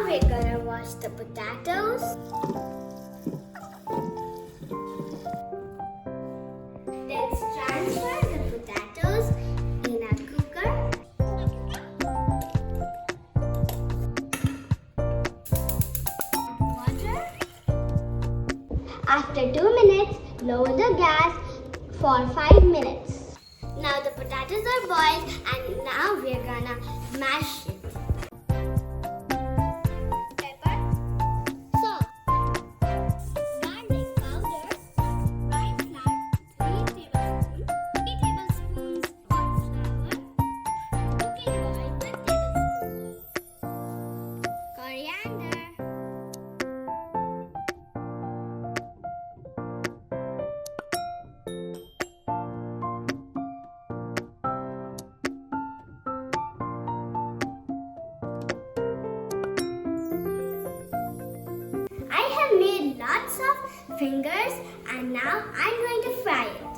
we're gonna wash the potatoes. Let's transfer the potatoes in a cooker. Water. After 2 minutes, lower the gas for 5 minutes. Now the potatoes are boiled and now we're gonna mash it. Pepper, salt, garlic powder, rice flour 3 tablespoons, 3 tablespoons corn flour, cooking oil 1 tablespoon, coriander, I have made lots of fingers and now I'm going to fry it.